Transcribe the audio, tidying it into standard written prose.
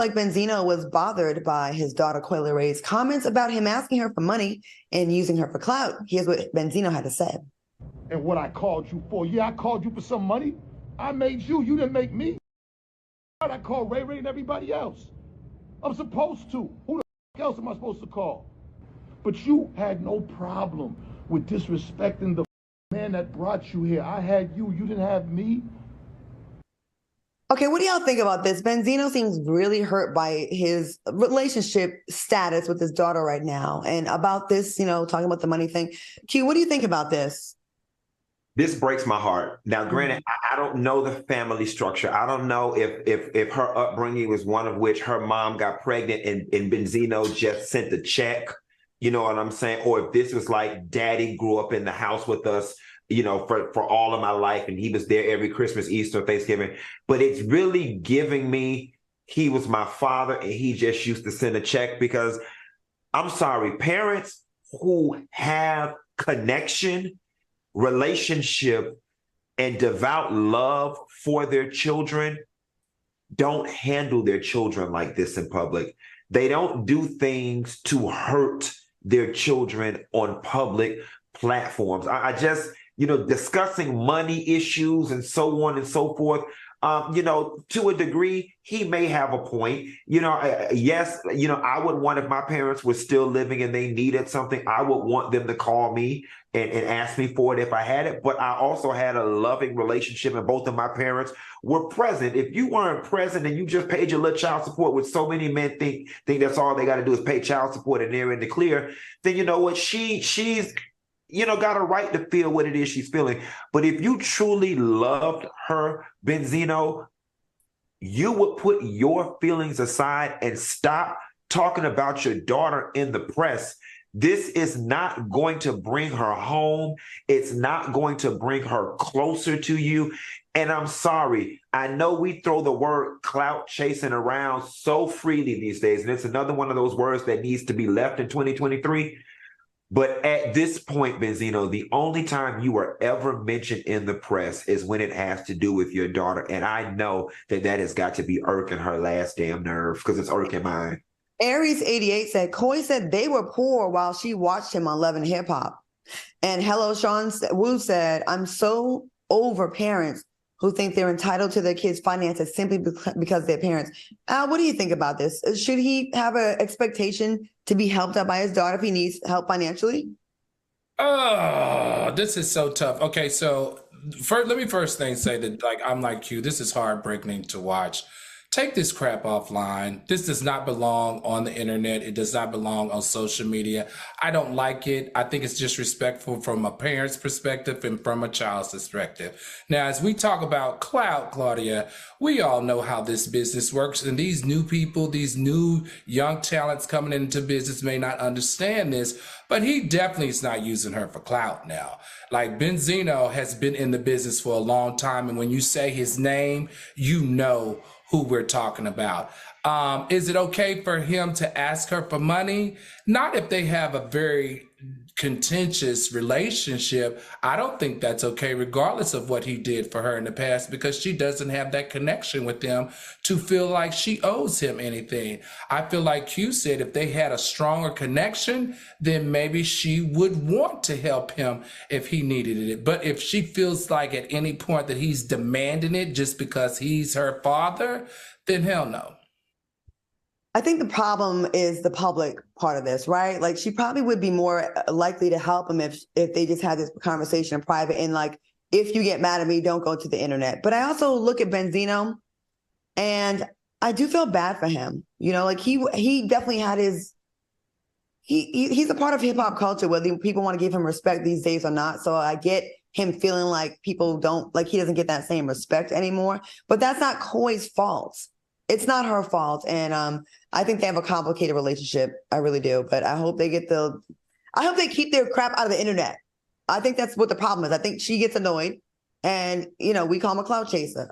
Like Benzino was bothered by his daughter Coi Leray's comments about him asking her for money and using her for clout. Here's what Benzino had to say. And what I called you for. Yeah, I called you for some money. I made you. You didn't make me. I called Ray Ray and everybody else. I'm supposed to. Who the else am I supposed to call? But you had no problem with disrespecting the man that brought you here. I had you. You didn't have me. Okay, what do y'all think about this? Benzino seems really hurt by his relationship status with his daughter right now. And about this, talking about the money thing. Q, what do you think about this? This breaks my heart. Now, granted, I don't know the family structure. I don't know if her upbringing was one of which her mom got pregnant and Benzino just sent a check. You know what I'm saying? Or if this was like daddy grew up in the house with us, for all of my life, and he was there every Christmas, Easter, Thanksgiving. But it's really giving me, he was my father and he just used to send a check, because I'm sorry, parents who have connection, relationship, and devout love for their children don't handle their children like this in public. They don't do things to hurt their children on public platforms. I just, discussing money issues and so on and so forth. To a degree, he may have a point. Yes, I would want, if my parents were still living and they needed something, I would want them to call me and ask me for it if I had it. But I also had a loving relationship, and both of my parents were present. If you weren't present and you just paid your little child support, which so many men think that's all they got to do is pay child support and they're in the clear, then you know what? She's got a right to feel what it is she's feeling. But if you truly loved her, Benzino, you would put your feelings aside and stop talking about your daughter in the press. This is not going to bring her home. It's not going to bring her closer to you. And I'm sorry, I know we throw the word clout chasing around so freely these days, and it's another one of those words that needs to be left in 2023. But at this point, Benzino, the only time you are ever mentioned in the press is when it has to do with your daughter. And I know that has got to be irking her last damn nerve, because it's irking mine. Aries88 said, Coy said they were poor while she watched him on Love and Hip Hop. And Hello Sean Wu said, I'm so over parents who think they're entitled to their kids' finances simply because they're parents. Al, what do you think about this? Should he have an expectation to be helped out by his daughter if he needs help financially? Oh, this is so tough. Okay, so let me first say that, I'm like you, this is heartbreaking to watch. Take this crap offline. This does not belong on the internet. It does not belong on social media. I don't like it. I think it's disrespectful from a parent's perspective and from a child's perspective. Now, as we talk about clout, Claudia, we all know how this business works. And these new people, these new young talents coming into business may not understand this, but he definitely is not using her for clout now. Like, Benzino has been in the business for a long time. And when you say his name, you know who we're talking about. Is it okay for him to ask her for money? Not if they have a very contentious relationship. I don't think that's okay, regardless of what he did for her in the past, because she doesn't have that connection with him to feel like she owes him anything. I feel like Q said, if they had a stronger connection, then maybe she would want to help him if he needed it. But if she feels like at any point that he's demanding it just because he's her father, then hell no. I think the problem is the public part of this, right? Like, she probably would be more likely to help him if they just had this conversation in private, and like, if you get mad at me, don't go to the internet. But I also look at Benzino and I do feel bad for him. Like, he definitely had he's a part of hip hop culture, whether people want to give him respect these days or not. So I get him feeling like people don't, like, he doesn't get that same respect anymore, but that's not Coy's fault. It's not her fault. And I think they have a complicated relationship. I really do. But I hope they keep their crap out of the internet. I think that's what the problem is. I think she gets annoyed and, we call him a clout chaser.